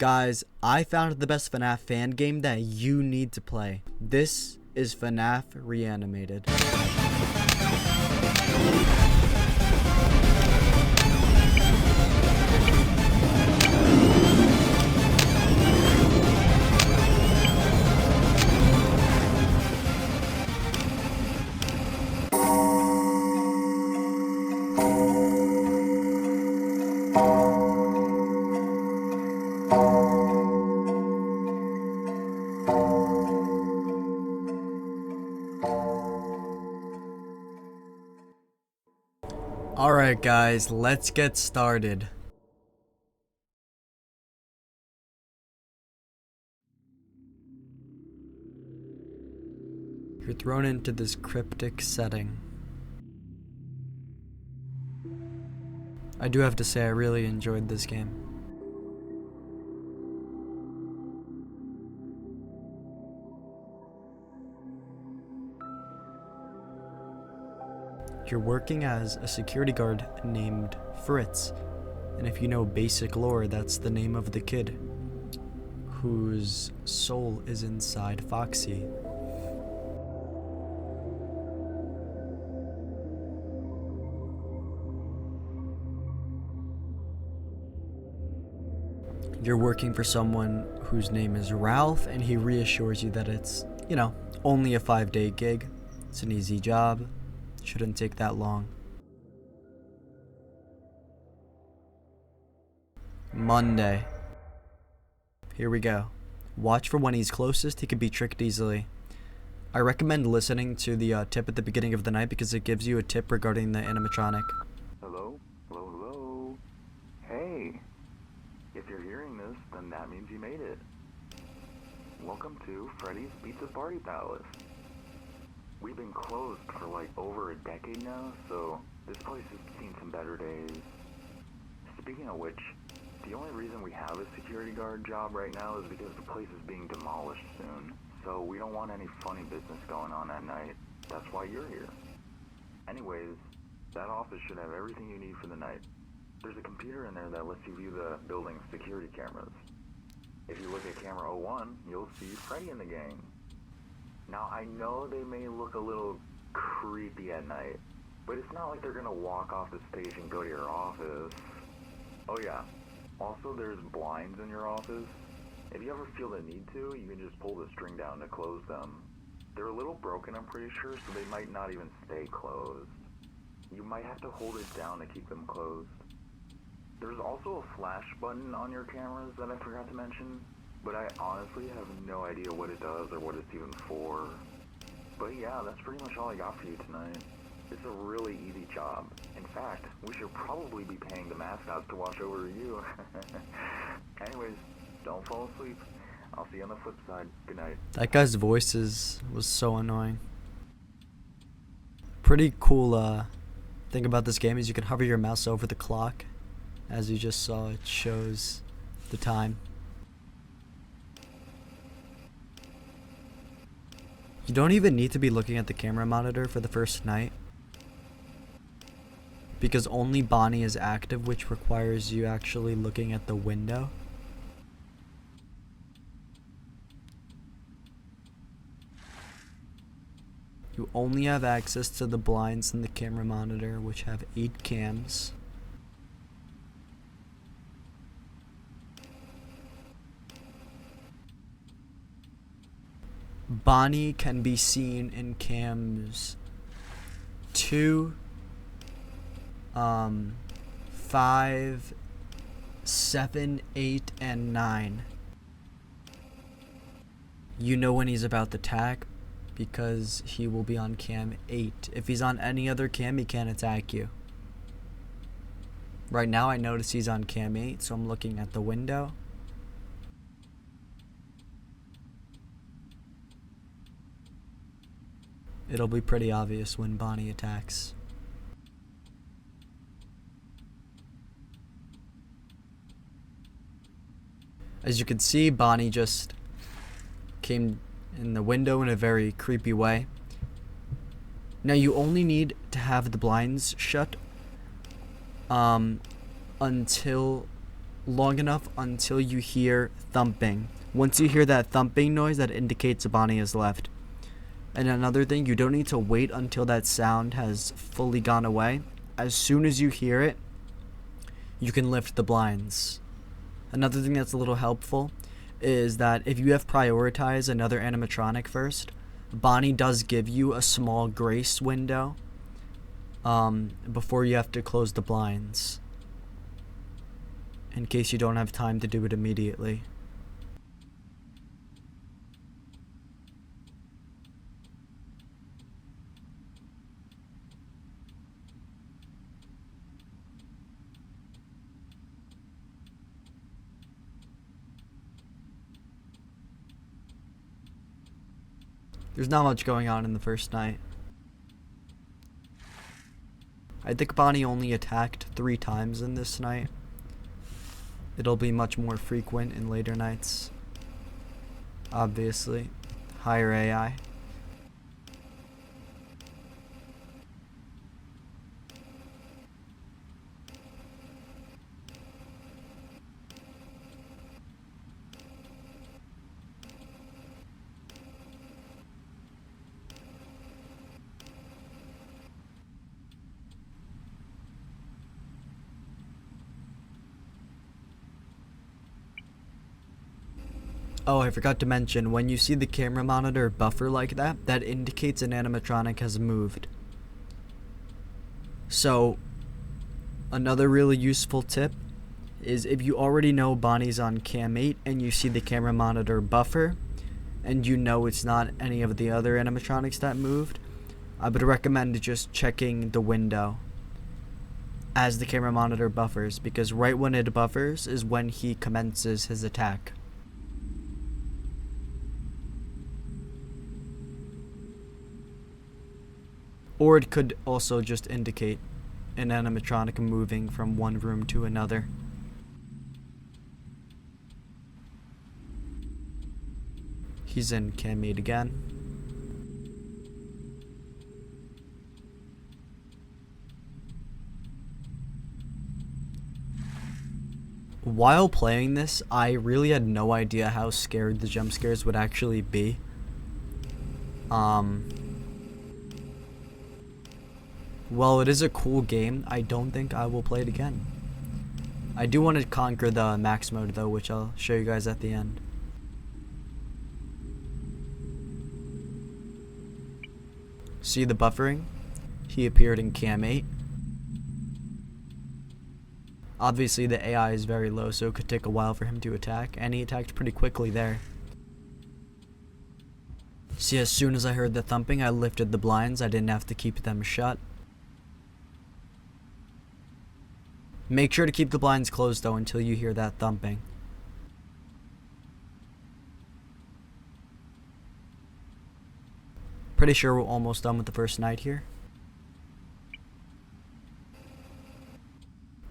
Guys, I found the best FNAF fan game that you need to play. This is FNAF Reanimated. Alright guys, let's get started. You're thrown into this cryptic setting. I do have to say I really enjoyed this game. You're working as a security guard named Fritz, and if you know basic lore, that's the name of the kid whose soul is inside Foxy. You're working for someone whose name is Ralph, and he reassures you that it's, only a 5-day gig. It's an easy job. Shouldn't take that long. Monday. Here we go. Watch for when he's closest. He can be tricked easily. I recommend listening to the tip at the beginning of the night because it gives you a tip regarding the animatronic. Hello? Hello, hello? Hey! If you're hearing this, then that means you made it. Welcome to Freddy's Pizza Party Palace. We've been closed for like over a decade now, so this place has seen some better days. Speaking of which, the only reason we have a security guard job right now is because the place is being demolished soon. So we don't want any funny business going on at night. That's why you're here. Anyways, that office should have everything you need for the night. There's a computer in there that lets you view the building's security cameras. If you look at camera 01, you'll see Freddy and the gang. Now, I know they may look a little creepy at night, but it's not like they're gonna walk off the stage and go to your office. Oh yeah, also there's blinds in your office. If you ever feel the need to, you can just pull the string down to close them. They're a little broken, I'm pretty sure, so they might not even stay closed. You might have to hold it down to keep them closed. There's also a flash button on your cameras that I forgot to mention, but I honestly have no idea what it does or what it's even for. But yeah, that's pretty much all I got for you tonight. It's a really easy job. In fact, we should probably be paying the mascots to watch over you. Anyways, don't fall asleep. I'll see you on the flip side. Good night. That guy's voice was so annoying. Pretty cool thing about this game is you can hover your mouse over the clock. As you just saw, it shows the time. You don't even need to be looking at the camera monitor for the first night, because only Bonnie is active, which requires you actually looking at the window. You only have access to the blinds and the camera monitor, which have 8 cams. Bonnie can be seen in cams 2, 5, 7, 8, and 9. You know when he's about to attack because he will be on cam 8. If he's on any other cam, he can't attack you. Right now I notice he's on cam 8, so I'm looking at the window. It'll be pretty obvious when Bonnie attacks. As you can see, Bonnie just came in the window in a very creepy way. Now you only need to have the blinds shut until long enough until you hear thumping. Once you hear that thumping noise, that indicates Bonnie has left. And another thing, you don't need to wait until that sound has fully gone away. As soon as you hear it, you can lift the blinds. Another thing that's a little helpful is that if you have prioritized another animatronic first, Bonnie does give you a small grace window before you have to close the blinds, in case you don't have time to do it immediately. There's not much going on in the first night. I think Bonnie only attacked 3 times in this night. It'll be much more frequent in later nights. Obviously, higher AI. Oh, I forgot to mention, when you see the camera monitor buffer like that, that indicates an animatronic has moved. So, another really useful tip is if you already know Bonnie's on cam 8 and you see the camera monitor buffer, and you know it's not any of the other animatronics that moved, I would recommend just checking the window as the camera monitor buffers, because right when it buffers is when he commences his attack. Or it could also just indicate an animatronic moving from one room to another. He's in cam 8 again. While playing this, I really had no idea how scared the jump scares would actually be. While it is a cool game, I don't think I will play it again. I do want to conquer the max mode though, which I'll show you guys at the end. See the buffering? He appeared in cam 8. Obviously the AI is very low, so it could take a while for him to attack, and he attacked pretty quickly there. See, as soon as I heard the thumping, I lifted the blinds. I didn't have to keep them shut. Make sure to keep the blinds closed though until you hear that thumping. Pretty sure we're almost done with the first night here.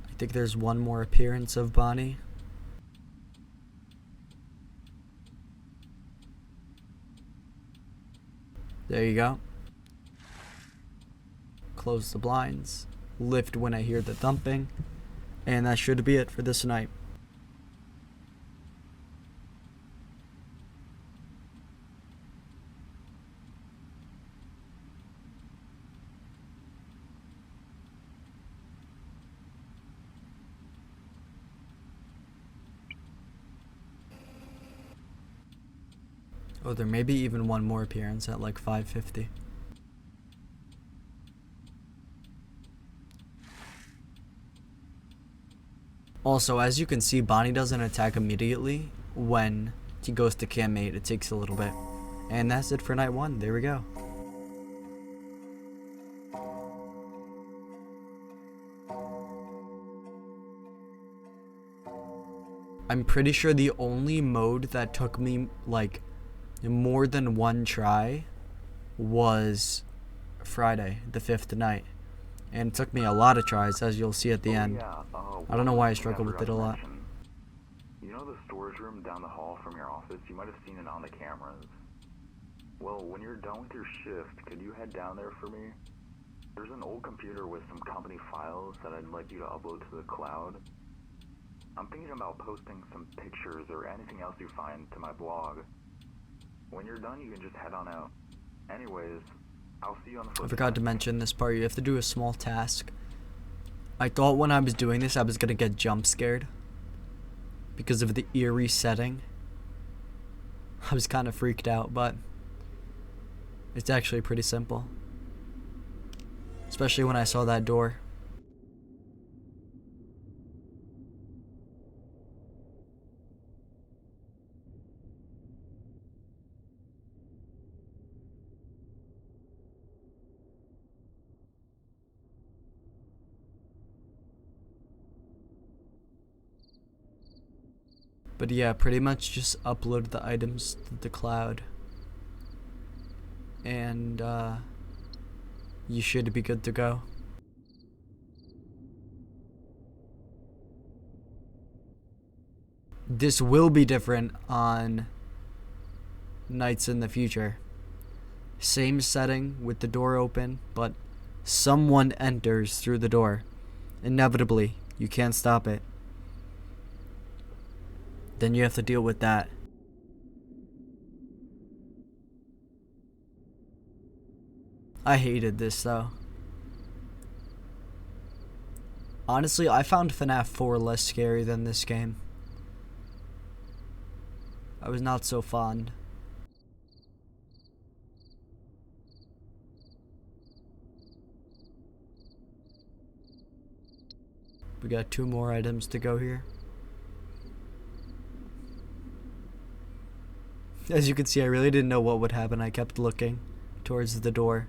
I think there's one more appearance of Bonnie. There you go. Close the blinds. Lift when I hear the thumping. And that should be it for this night. Oh, there may be even one more appearance at like 5:50. Also, as you can see, Bonnie doesn't attack immediately when he goes to cam 8. It takes a little bit. And that's it for night 1. There we go. I'm pretty sure the only mode that took me like more than one try was Friday, the 5th night. And it took me a lot of tries, as you'll see at the end. I don't know why I struggled with it a lot. You know the storage room down the hall from your office? You might have seen it on the cameras. Well, when you're done with your shift, could you head down there for me? There's an old computer with some company files that I'd like you to upload to the cloud. I'm thinking about posting some pictures or anything else you find to my blog. When you're done, you can just head on out. Anyways, I'll see you on the flip I forgot side. to mention this part. You have to do a small task. I thought when I was doing this, I was gonna get jump scared because of the eerie setting. I was kind of freaked out, but it's actually pretty simple. Especially when I saw that door. But yeah, pretty much just upload the items to the cloud. And you should be good to go. This will be different on nights in the future. Same setting with the door open, but someone enters through the door. Inevitably, you can't stop it. Then you have to deal with that. I hated this though. Honestly, I found FNAF 4 less scary than this game. I was not so fond. We got 2 more items to go here. As you can see, I really didn't know what would happen. I kept looking towards the door.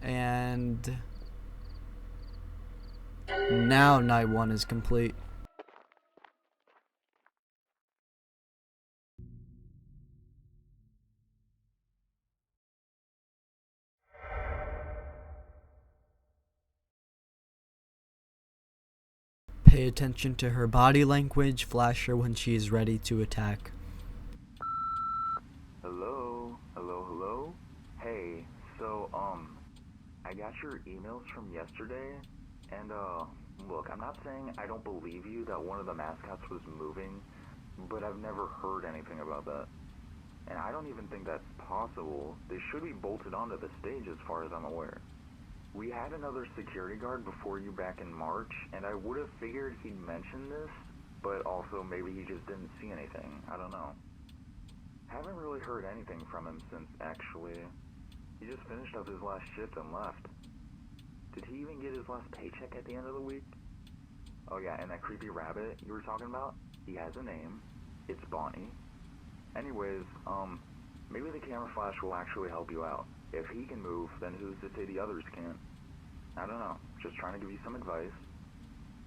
And now night 1 is complete. Pay attention to her body language, flash her when she is ready to attack. Hello? Hello, hello? Hey, so, I got your emails from yesterday, and, look, I'm not saying I don't believe you that one of the mascots was moving, but I've never heard anything about that. And I don't even think that's possible. They should be bolted onto the stage as far as I'm aware. We had another security guard before you back in March, and I would have figured he'd mention this, but also maybe he just didn't see anything. I don't know. Haven't really heard anything from him since, actually. He just finished up his last shift and left. Did he even get his last paycheck at the end of the week? Oh yeah, and that creepy rabbit you were talking about? He has a name. It's Bonnie. Anyways, maybe the camera flash will actually help you out. If he can move, then who's to say the others can't? I don't know. Just trying to give you some advice.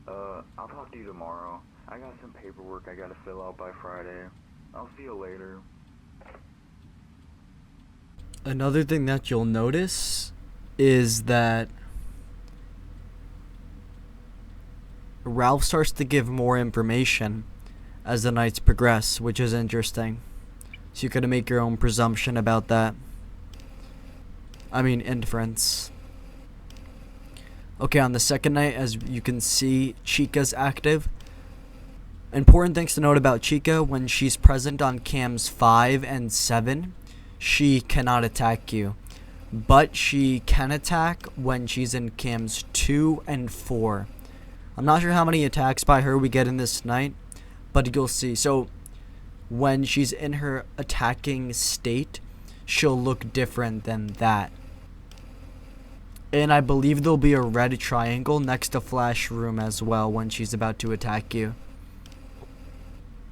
I'll talk to you tomorrow. I got some paperwork I gotta fill out by Friday. I'll see you later. Another thing that you'll notice is that Ralph starts to give more information as the nights progress, which is interesting. So you gotta make your own presumption about that. I mean, inference. Okay, on the second night, as you can see, Chica's active. Important things to note about Chica: when she's present on cams 5 and 7, she cannot attack you. But she can attack when she's in cams 2 and 4. I'm not sure how many attacks by her we get in this night, but you'll see. So when she's in her attacking state, she'll look different than that. And I believe there'll be a red triangle next to Flash Room as well when she's about to attack you.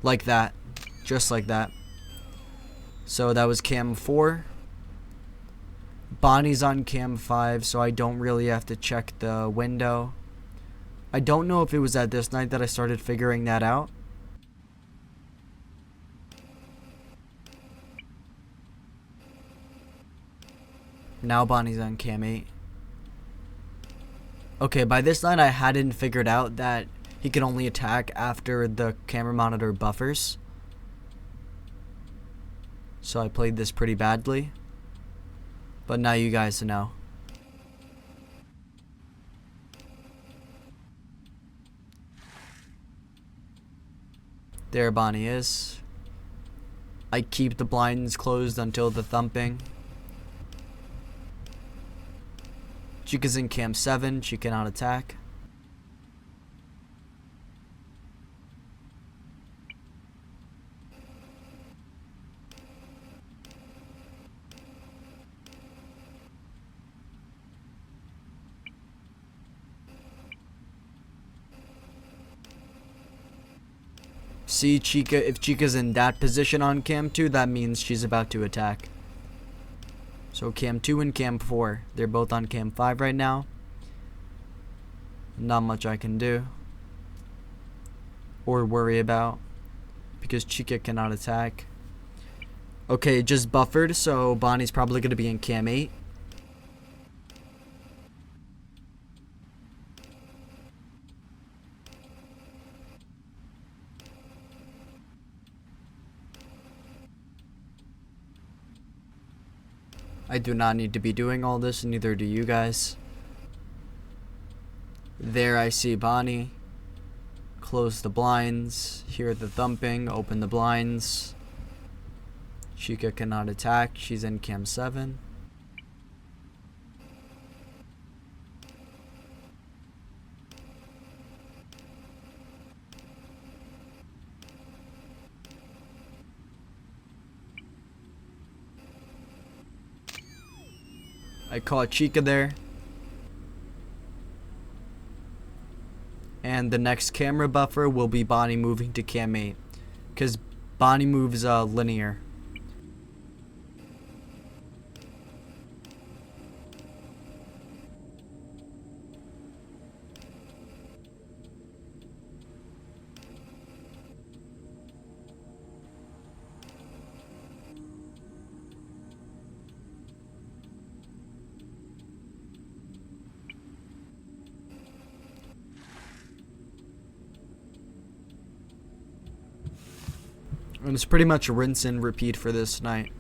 Like that. Just like that. So that was cam 4. Bonnie's on cam 5, so I don't really have to check the window. I don't know if it was at this night that I started figuring that out. Now Bonnie's on cam 8. Okay, by this night I hadn't figured out that he can only attack after the camera monitor buffers. So I played this pretty badly. But now you guys know. There Bonnie is. I keep the blinds closed until the thumping. Chica's in cam 7. She cannot attack. See, Chica, if Chica's in that position on cam 2, that means she's about to attack. So cam 2 and cam 4, they're both on cam 5 right now. Not much I can do or worry about because Chica cannot attack. Okay, it just buffered, so Bonnie's probably going to be in cam 8. I do not need to be doing all this, neither do you guys. There I see Bonnie. Close the blinds. Hear the thumping. Open the blinds. Chica cannot attack. She's in cam 7. I caught Chica there. And the next camera buffer will be Bonnie moving to cam 8. Because Bonnie moves linear. And it's pretty much rinse and repeat for this night.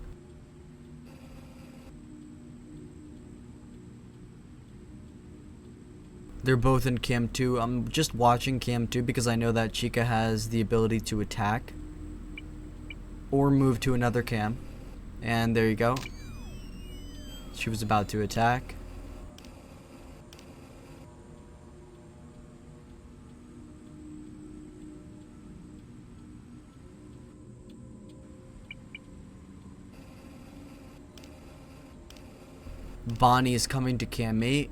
They're both in cam 2. I'm just watching cam 2 because I know that Chica has the ability to attack or move to another cam. And there you go. She was about to attack. Bonnie is coming to cam 8.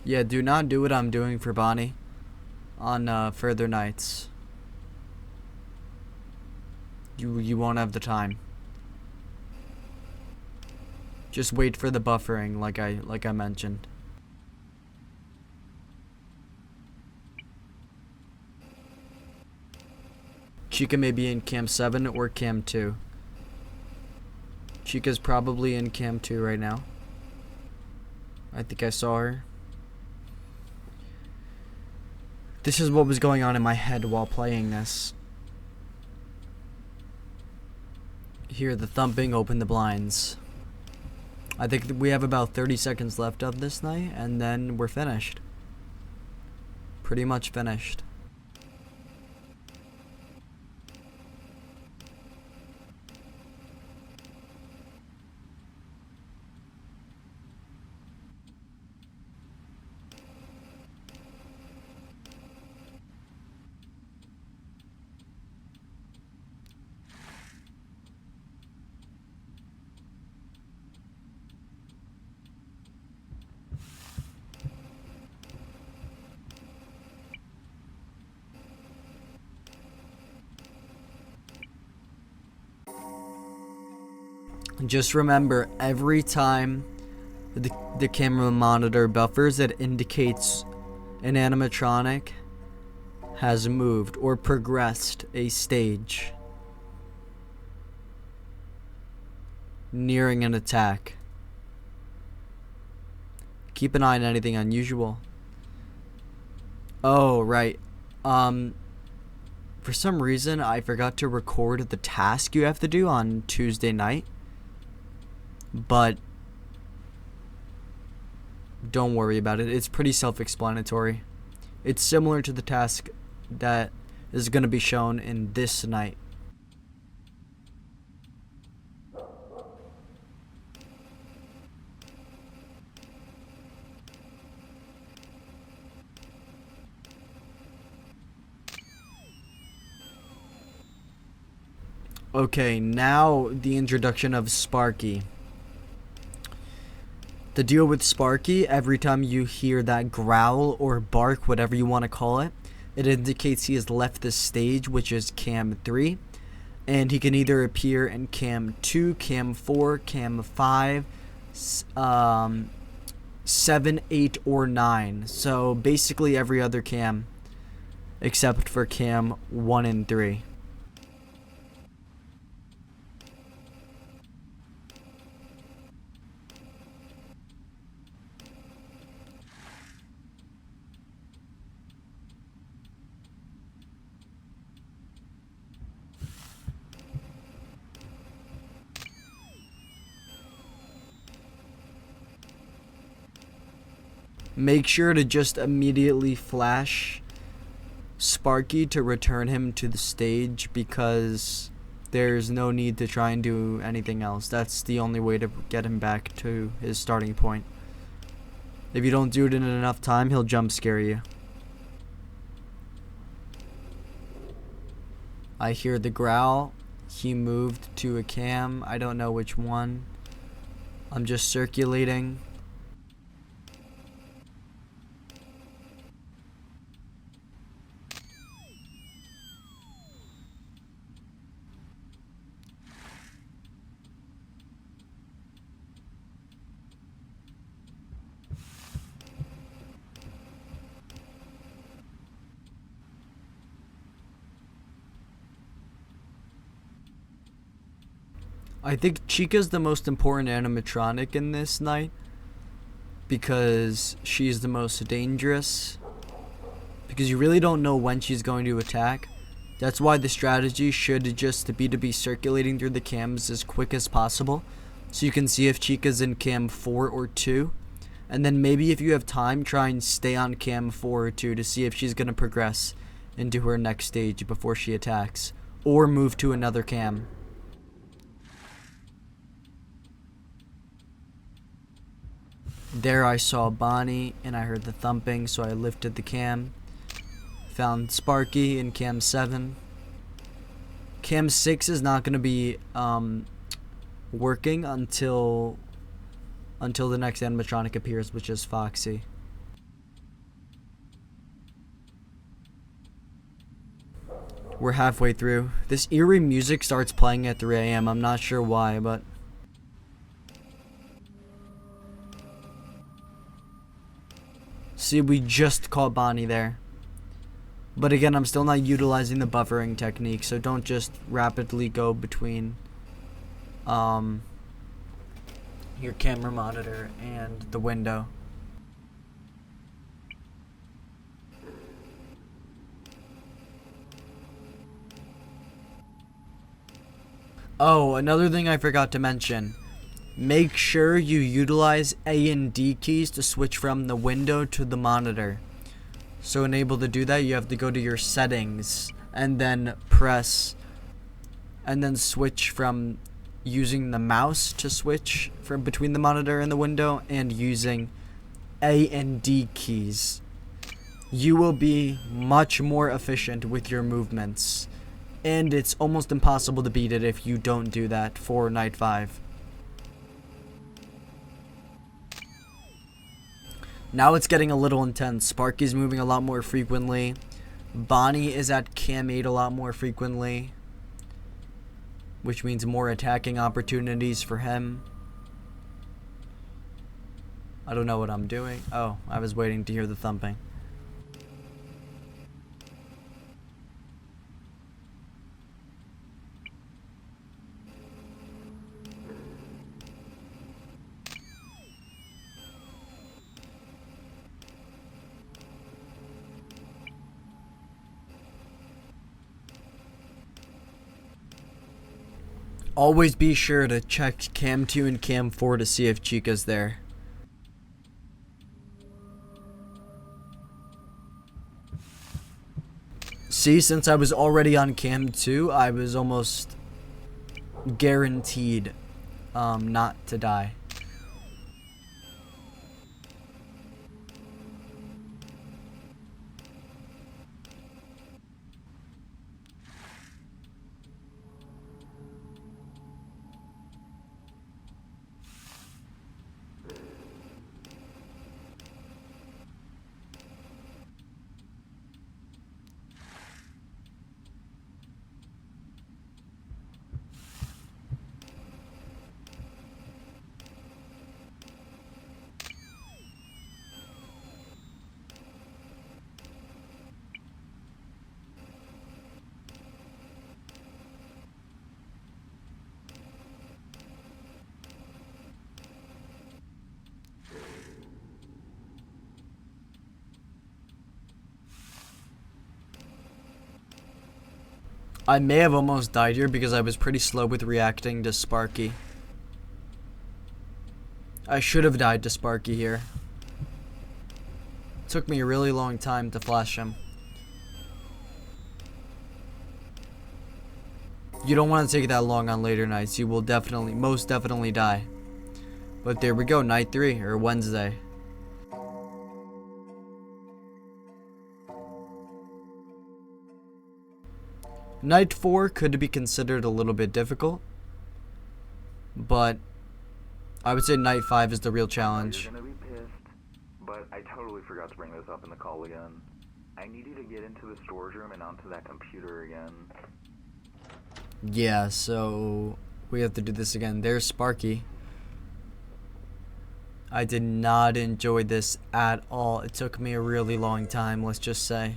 Yeah, do not do what I'm doing for Bonnie on further nights. You won't have the time. Just wait for the buffering like I mentioned. Chica may be in cam 7 or cam 2. Chica's probably in cam 2 right now. I think I saw her. This is what was going on in my head while playing this. Hear the thumping, open the blinds. I think we have about 30 seconds left of this night, and then we're finished. Pretty much finished. Just remember, every time the camera monitor buffers, it indicates an animatronic has moved or progressed a stage, nearing an attack. Keep an eye on anything unusual. Oh, right. For some reason, I forgot to record the task you have to do on Tuesday night. But don't worry about it. It's pretty self-explanatory. It's similar to the task that is going to be shown in this night. Okay, now the introduction of Sparky. The deal with Sparky, every time you hear that growl or bark, whatever you want to call it, it indicates he has left the stage, which is cam 3. And he can either appear in cam 2, cam 4, cam 5, 7, 8, or 9. So basically every other cam except for cam 1 and 3. Make sure to just immediately flash Sparky to return him to the stage, because there's no need to try and do anything else. That's the only way to get him back to his starting point. If you don't do it in enough time, he'll jump scare you. I hear the growl. He moved to a cam. I don't know which one. I'm just circulating. I think Chica's the most important animatronic in this night, because she's the most dangerous, because you really don't know when she's going to attack. That's why the strategy should just be to be circulating through the cams as quick as possible, so you can see if Chica's in cam 4 or 2, and then maybe if you have time, try and stay on cam 4 or 2 to see if she's going to progress into her next stage before she attacks, or move to another cam. There I saw Bonnie, and I heard the thumping, so I lifted the cam. Found Sparky in cam 7. Cam 6 is not going to be working until the next animatronic appears, which is Foxy. We're halfway through. This eerie music starts playing at 3 a.m. I'm not sure why, but... See, we just caught Bonnie there. But again, I'm still not utilizing the buffering technique, so don't just rapidly go between your camera monitor and the window. Oh, another thing I forgot to mention. Make sure you utilize A and D keys to switch from the window to the monitor. So unable to do that, you have to go to your settings and then press and then switch from using the mouse to switch from between the monitor and the window, and using A and D keys. You will be much more efficient with your movements, and it's almost impossible to beat it if you don't do that for night 5. Now it's getting a little intense. Sparky's moving a lot more frequently. Bonnie is at cam 8 a lot more frequently. which means more attacking opportunities for him. I don't know what I'm doing. Oh, I was waiting to hear the thumping. Always be sure to check cam 2 and cam 4 to see if Chica's there. See, since I was already on cam 2, I was almost guaranteed not to die. I may have almost died here because I was pretty slow with reacting to Sparky. I should have died to Sparky here. It took me a really long time to flash him. You don't want to take that long on later nights. You will most definitely die. But there we go, night 3, or Wednesday. Night 4 could be considered a little bit difficult, but I would say night 5 is the real challenge. You're gonna be pissed, but I totally forgot to bring this up in the call again. I need you to get into the storage room and onto that computer again. Yeah, so we have to do this again. There's Sparky. I did not enjoy this at all. It took me a really long time, let's just say.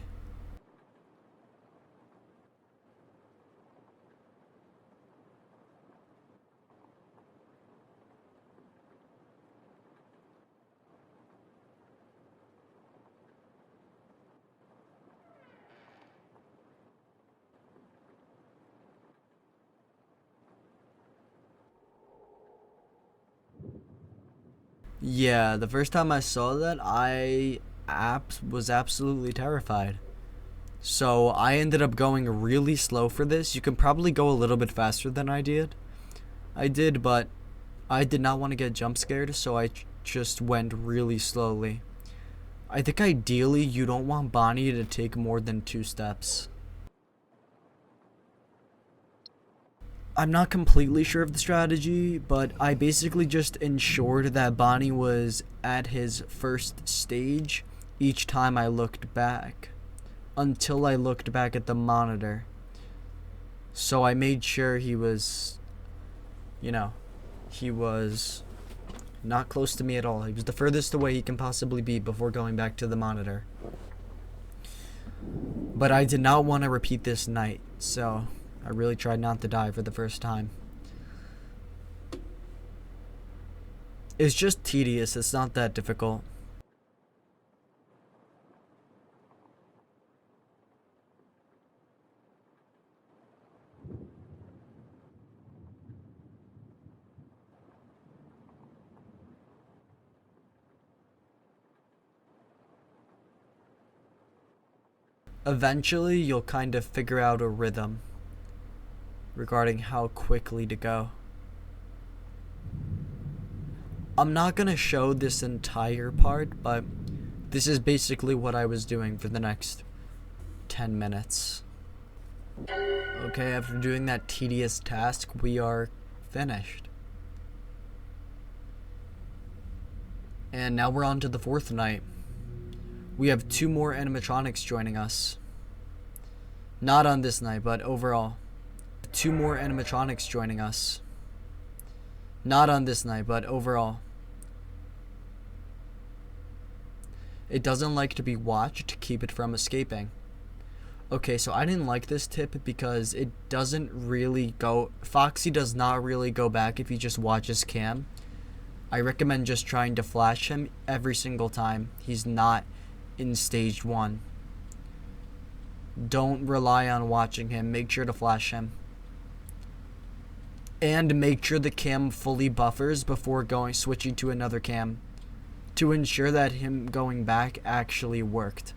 Yeah, the first time I saw that, I was absolutely terrified. So I ended up going really slow for this. You can probably go a little bit faster than I did. But I did not want to get jump scared, so I just went really slowly. I think ideally you don't want Bonnie to take more than 2 steps. I'm not completely sure of the strategy, but I basically just ensured that Bonnie was at his first stage each time I looked back, until I looked back at the monitor. So I made sure he was, he was not close to me at all. He was the furthest away he can possibly be before going back to the monitor. But I did not want to repeat this night, so I really tried not to die for the first time. It's just tedious, it's not that difficult. Eventually, you'll kind of figure out a rhythm regarding how quickly to go. I'm not gonna show this entire part, but this is basically what I was doing for the next 10 minutes. Okay, after doing that tedious task, we are finished. And now we're on to the 4th night. We have 2 more animatronics joining us. Not on this night, but overall. 2 more animatronics joining us. Not on this night, but overall. It doesn't like to be watched to keep it from escaping. Okay, so I didn't like this tip because it doesn't really go... Foxy does not really go back if you just watch his cam. I recommend just trying to flash him every single time he's not in stage 1. Don't rely on watching him. Make sure to flash him. And make sure the cam fully buffers before switching to another cam, to ensure that him going back actually worked.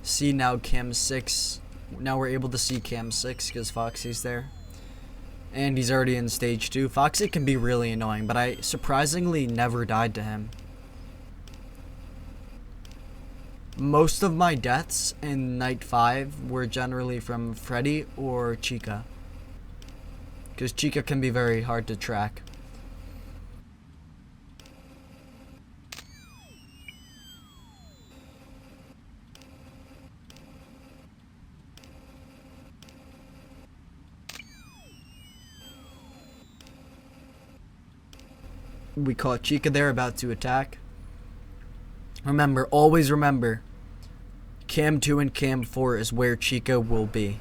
See, now cam 6. Now we're able to see cam 6 because Foxy's there. And he's already in stage 2. Foxy can be really annoying, but I surprisingly never died to him. Most of my deaths in night 5 were generally from Freddy or Chica, because Chica can be very hard to track. We caught Chica there about to attack. Remember, always remember, cam 2 and cam 4 is where Chica will be.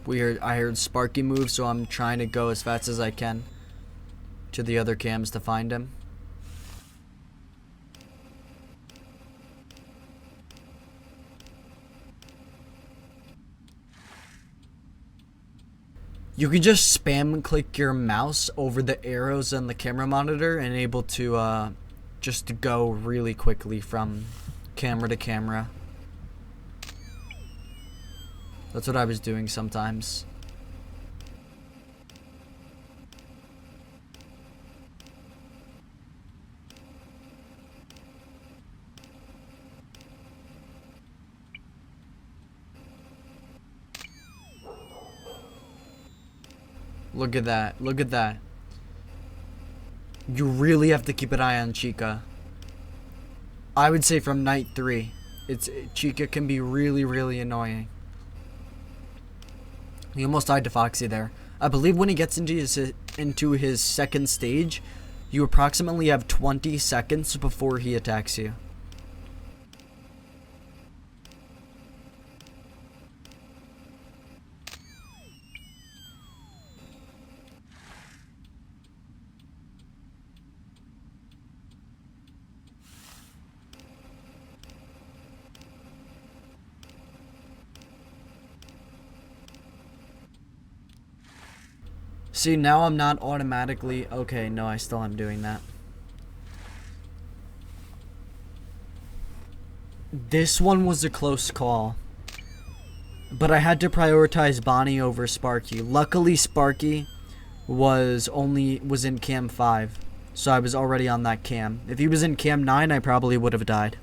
I heard Sparky move, so I'm trying to go as fast as I can to the other cams to find him. You can just spam click your mouse over the arrows on the camera monitor and able to just go really quickly from camera to camera. That's what I was doing sometimes. Look at that. Look at that. You really have to keep an eye on Chica. I would say from night 3. Chica can be really, really annoying. He almost died to Foxy there. I believe when he gets into his second stage, you approximately have 20 seconds before he attacks you. See, now I'm not automatically... Okay, no, I still am doing that. This one was a close call. But I had to prioritize Bonnie over Sparky. Luckily, Sparky was in cam 5. So I was already on that cam. If he was in cam 9, I probably would have died.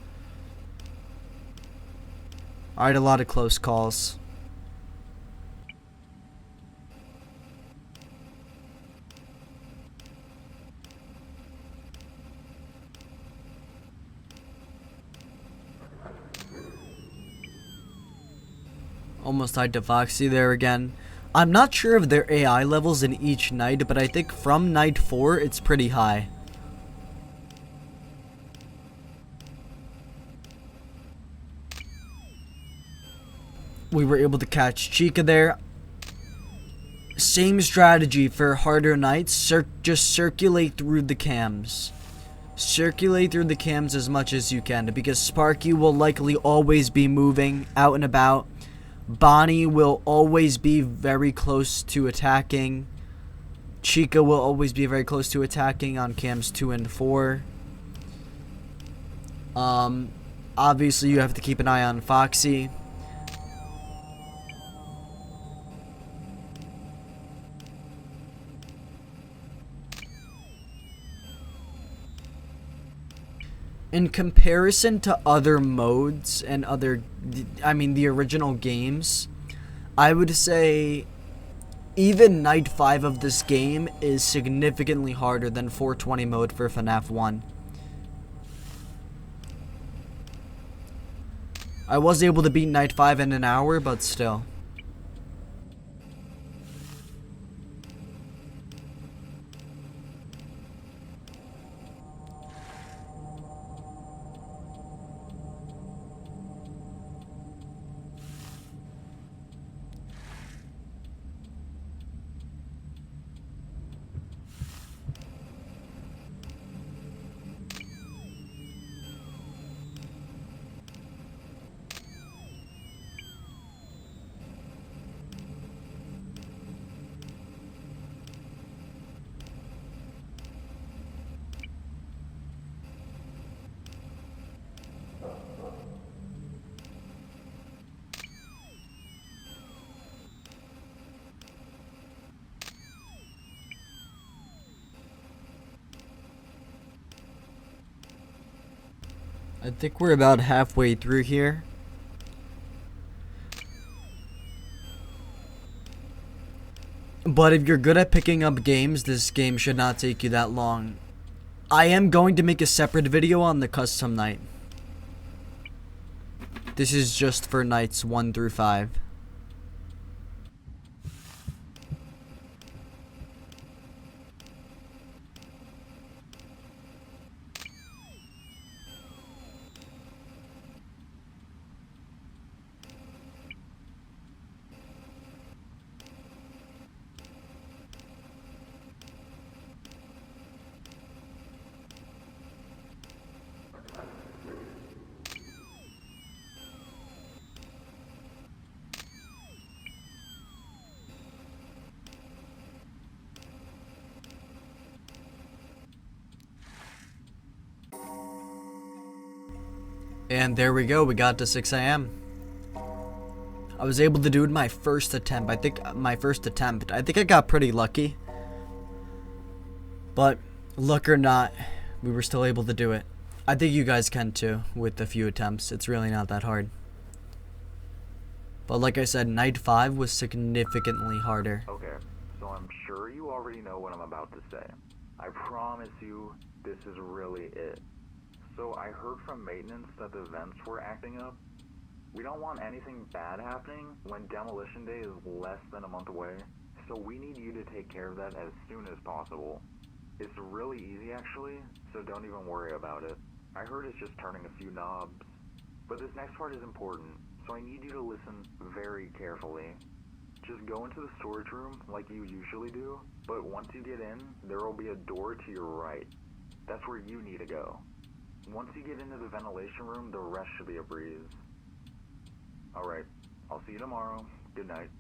I had a lot of close calls. Almost died to Foxy there again. I'm not sure of their AI levels in each night, but I think from night 4, it's pretty high. We were able to catch Chica there. Same strategy for harder nights. Just circulate through the cams. Circulate through the cams as much as you can, because Sparky will likely always be moving out and about. Bonnie will always be very close to attacking. Chica will always be very close to attacking on cams 2 and 4. Obviously you have to keep an eye on Foxy. in comparison to other modes and the original games, I would say even Night 5 of this game is significantly harder than 420 mode for FNAF 1. I was able to beat Night 5 in an hour, but still. I think we're about halfway through here. But if you're good at picking up games, this game should not take you that long. I am going to make a separate video on the custom night. This is just for nights 1 through 5. And there we go, we got to 6 a.m. I was able to do it my first attempt. I think I got pretty lucky. But luck or not, we were still able to do it. I think you guys can too, with a few attempts. It's really not that hard. But like I said, Night 5 was significantly harder. Okay, so I'm sure you already know what I'm about to say. I promise you, this is really it. So I heard from maintenance that the vents were acting up. We don't want anything bad happening when demolition day is less than a month away, so we need you to take care of that as soon as possible. It's really easy actually, so don't even worry about it. I heard it's just turning a few knobs. But this next part is important, so I need you to listen very carefully. Just go into the storage room like you usually do, but once you get in, there will be a door to your right. That's where you need to go. Once you get into the ventilation room, the rest should be a breeze. Alright, I'll see you tomorrow. Good night.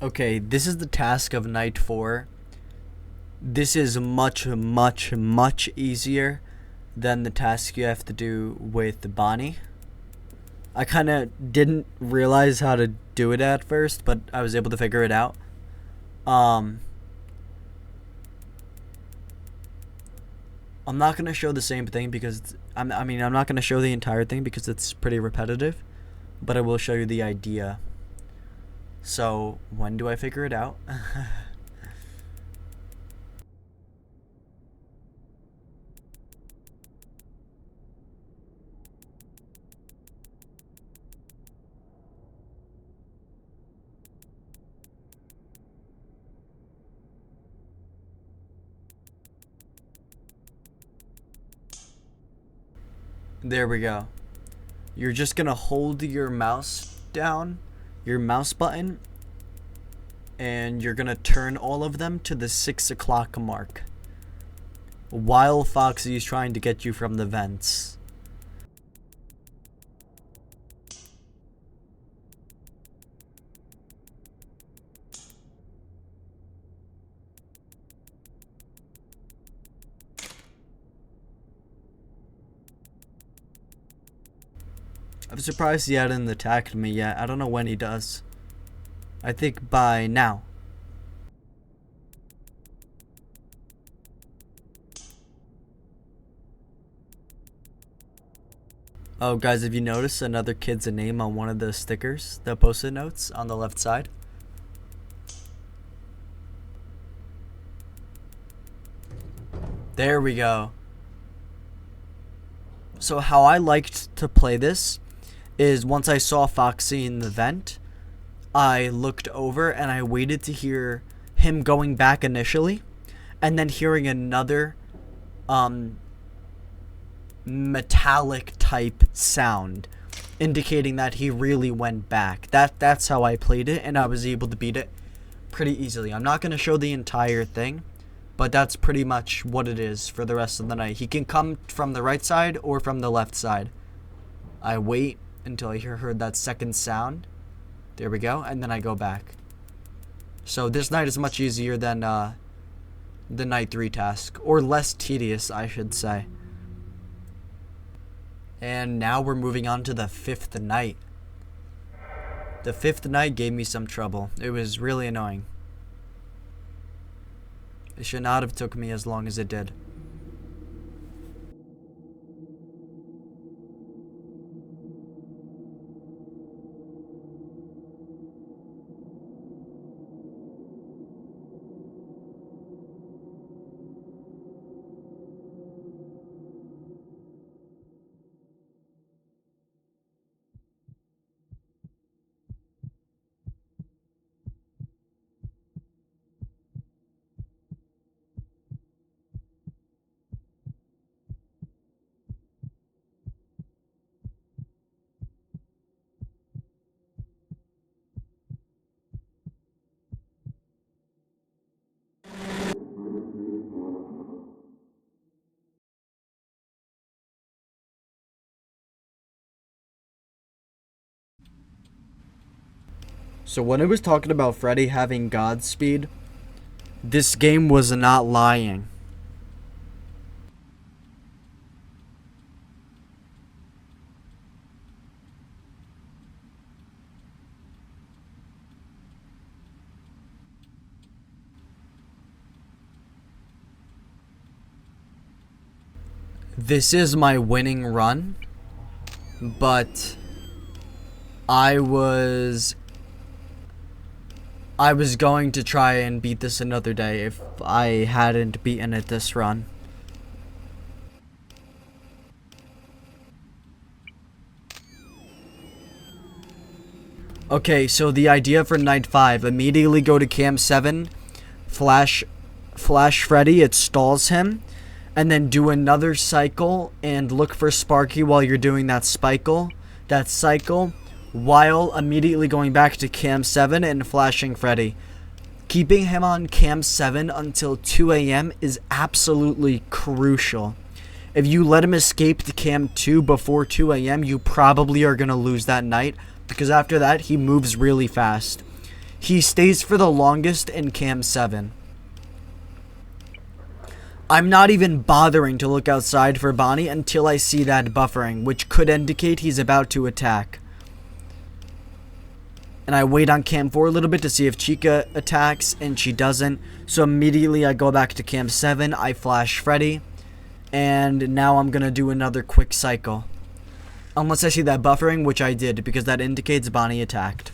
Okay, this is the task of Night 4. This is much, much, much easier than the task you have to do with Bonnie. I kind of didn't realize how to do it at first, but I was able to figure it out. I'm not going to show the same thing because I'm not going to show the entire thing because it's pretty repetitive, but I will show you the idea. So, when do I figure it out? There we go. You're just gonna hold your mouse down, your mouse button, and you're gonna turn all of them to the 6 o'clock mark while Foxy is trying to get you from the vents. I'm surprised he hadn't attacked me yet. I don't know when he does. I think by now. Oh, guys, have you noticed another kid's name on one of the stickers, the post-it notes on the left side? There we go. So how I liked to play this is once I saw Foxy in the vent, I looked over and I waited to hear him going back initially, and then hearing another metallic type sound indicating that he really went back. That's how I played it, and I was able to beat it pretty easily. I'm not going to show the entire thing, but that's pretty much what it is for the rest of the night. He can come from the right side or from the left side. I wait until I heard that second sound. There we go, and then I go back. So this night is much easier than the night 3 task, or less tedious, I should say. And now we're moving on to the 5th night. The 5th night gave me some trouble. It was really annoying. It should not have took me as long as it did. So when I was talking about Freddy having Godspeed, this game was not lying. This is my winning run, but I was going to try and beat this another day if I hadn't beaten it this run. Okay, so the idea for night 5, immediately go to cam 7, flash Freddy, it stalls him, and then do another cycle and look for Sparky while you're doing that cycle, while immediately going back to cam 7 and flashing Freddy. Keeping him on cam 7 until 2 a.m. is absolutely crucial. If you let him escape to cam 2 before 2 a.m., you probably are going to lose that night, because after that, he moves really fast. He stays for the longest in cam 7. I'm not even bothering to look outside for Bonnie until I see that buffering, which could indicate he's about to attack. And I wait on cam 4 a little bit to see if Chica attacks, and she doesn't. So immediately I go back to cam 7, I flash Freddy, and now I'm going to do another quick cycle. Unless I see that buffering, which I did, because that indicates Bonnie attacked.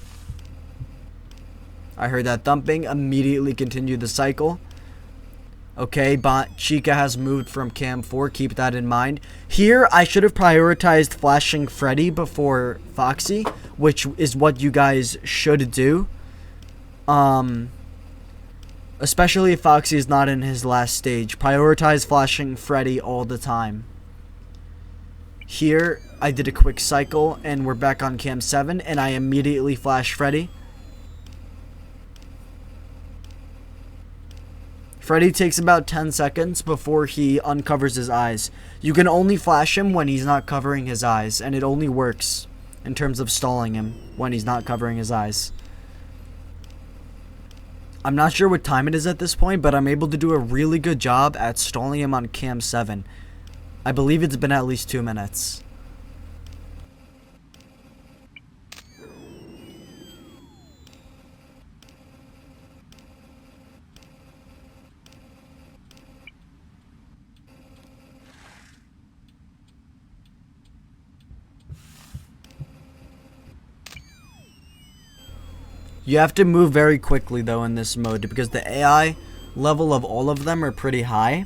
I heard that thumping, immediately continue the cycle. Okay, Chica has moved from cam 4, keep that in mind. Here, I should have prioritized flashing Freddy before Foxy, which is what you guys should do. Especially if Foxy is not in his last stage. Prioritize flashing Freddy all the time. Here, I did a quick cycle, and we're back on cam 7, and I immediately flash Freddy. Freddy takes about 10 seconds before he uncovers his eyes. You can only flash him when he's not covering his eyes, and it only works in terms of stalling him when he's not covering his eyes. I'm not sure what time it is at this point, but I'm able to do a really good job at stalling him on cam 7. I believe it's been at least 2 minutes. You have to move very quickly though in this mode because the AI level of all of them are pretty high.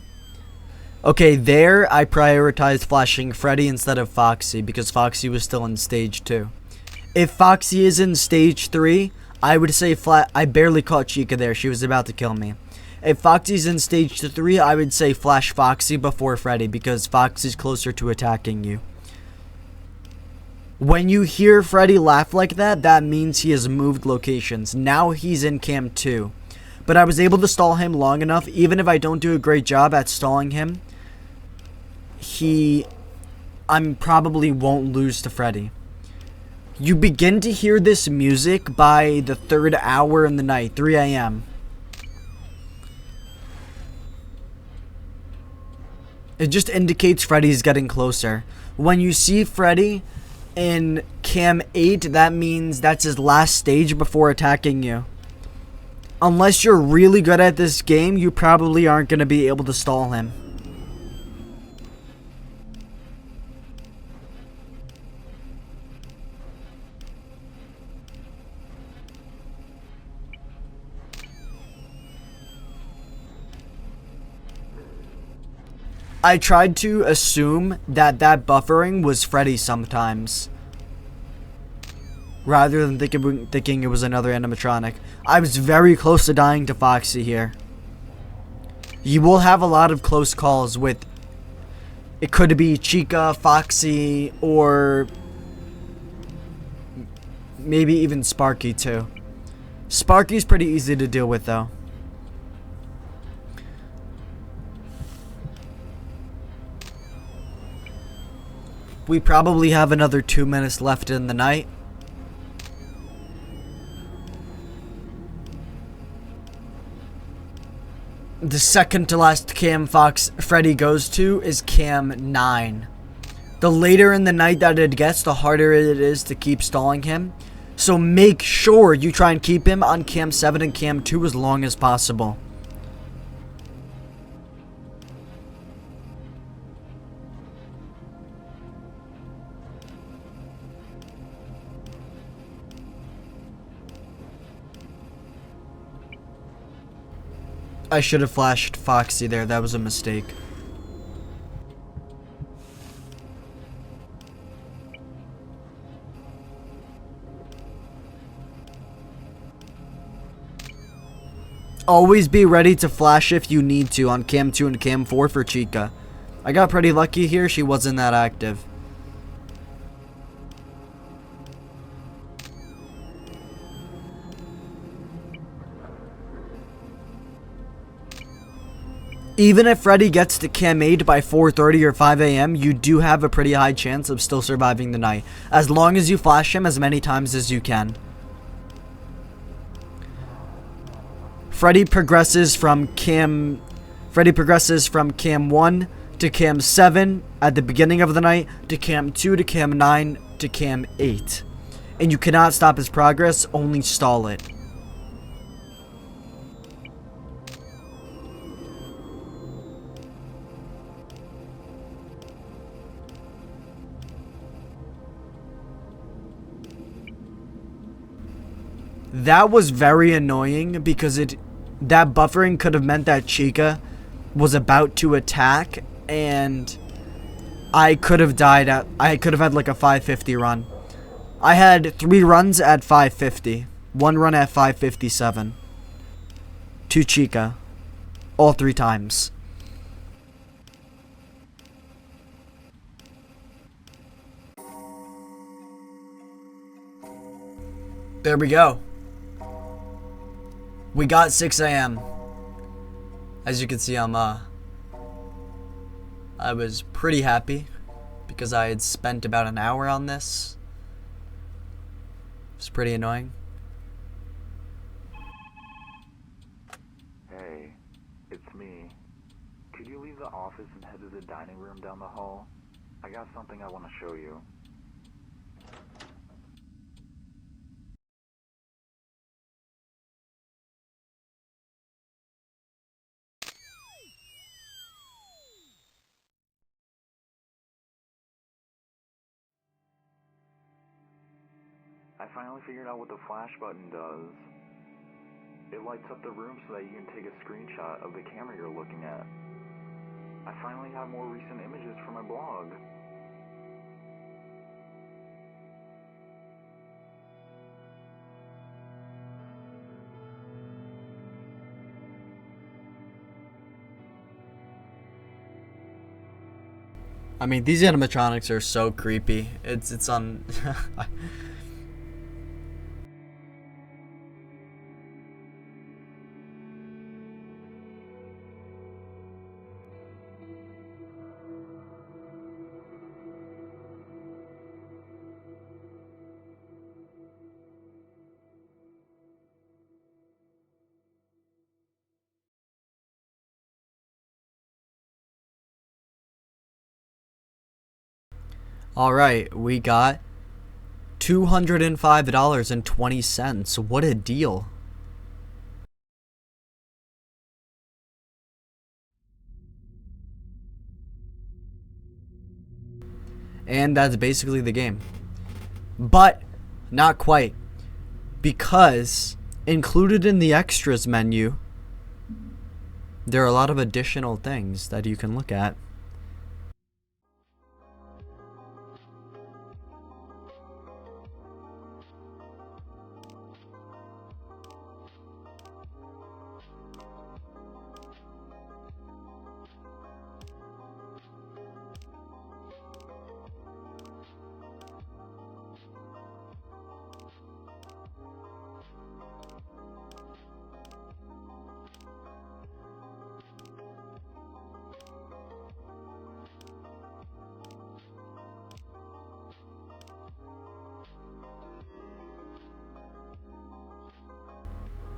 Okay, there I prioritized flashing Freddy instead of Foxy because Foxy was still in stage 2. If Foxy is in stage 3, I would say I barely caught Chica there. She was about to kill me. If Foxy's in stage 3, I would say flash Foxy before Freddy because Foxy's closer to attacking you. When you hear Freddy laugh like that, that means he has moved locations. Now he's in cam 2. But I was able to stall him long enough, even if I don't do a great job at stalling him, I probably won't lose to Freddy. You begin to hear this music by the 3rd hour in the night, 3 a.m. It just indicates Freddy's getting closer. When you see Freddy in cam 8, that means that's his last stage before attacking you. Unless you're really good at this game, you probably aren't going to be able to stall him. I tried to assume that buffering was Freddy sometimes, rather than thinking it was another animatronic. I was very close to dying to Foxy here. You will have a lot of close calls with, it could be Chica, Foxy, or maybe even Sparky too. Sparky's pretty easy to deal with though. We probably have another 2 minutes left in the night. The second to last cam Freddy goes to is cam 9. The later in the night that it gets, the harder it is to keep stalling him. So make sure you try and keep him on cam 7 and cam 2 as long as possible. I should have flashed Foxy there. That was a mistake. Always be ready to flash if you need to on cam 2 and cam 4 for Chica. I got pretty lucky here. She wasn't that active. Even if Freddy gets to cam 8 by 4:30 or 5 a.m., you do have a pretty high chance of still surviving the night, as long as you flash him as many times as you can. Freddy progresses from cam 1 to cam 7 at the beginning of the night, to cam 2 to cam 9 to cam 8. And you cannot stop his progress, only stall it. That was very annoying because that buffering could have meant that Chica was about to attack and I could have had like a 550 run. I had 3 runs at 550, 1 run at 557 to Chica, all 3 times. There we go. We got 6 a.m. As you can see, I was pretty happy because I had spent about an hour on this. It's pretty annoying. Hey, it's me. Could you leave the office and head to the dining room down the hall? I got something I want to show you. I finally figured out what the flash button does. It lights up the room so that you can take a screenshot of the camera you're looking at. I finally have more recent images for my blog. I mean, these animatronics are so creepy. It's on. All right, we got $205.20. What a deal. And that's basically the game. But not quite. Because included in the extras menu, there are a lot of additional things that you can look at.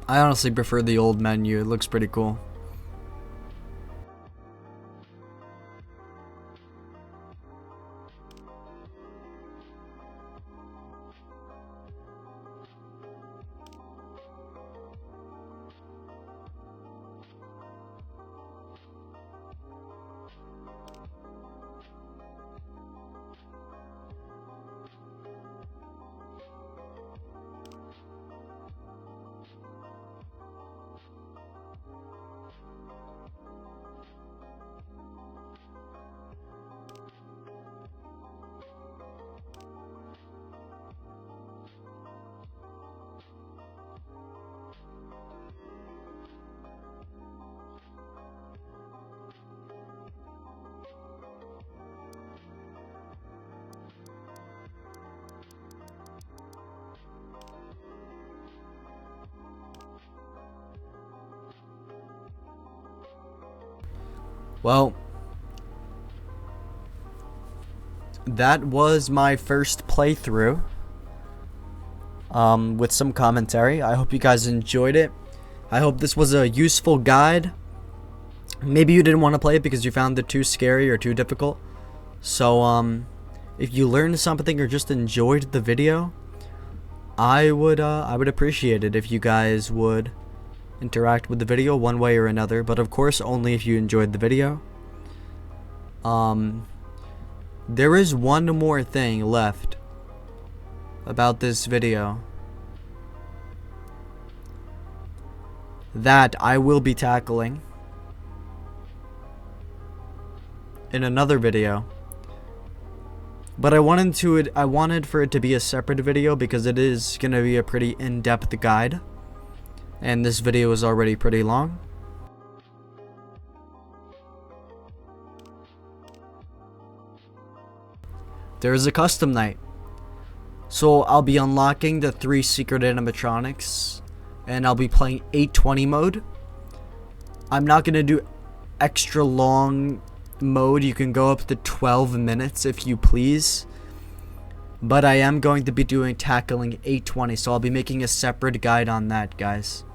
I honestly prefer the old menu. It looks pretty cool. Well, that was my first playthrough with some commentary. I hope you guys enjoyed it. I hope this was a useful guide. Maybe you didn't want to play it because you found it too scary or too difficult. So if you learned something or just enjoyed the video, I would appreciate it if you guys would interact with the video one way or another, but of course only if you enjoyed the video. There is one more thing left about this video that I will be tackling in another video, but I wanted for it to be a separate video because it is gonna be a pretty in-depth guide. And this video is already pretty long. There is a custom night. So I'll be unlocking the 3 secret animatronics. And I'll be playing 820 mode. I'm not going to do extra long mode. You can go up to 12 minutes if you please. But I am going to be tackling 820. So I'll be making a separate guide on that, guys.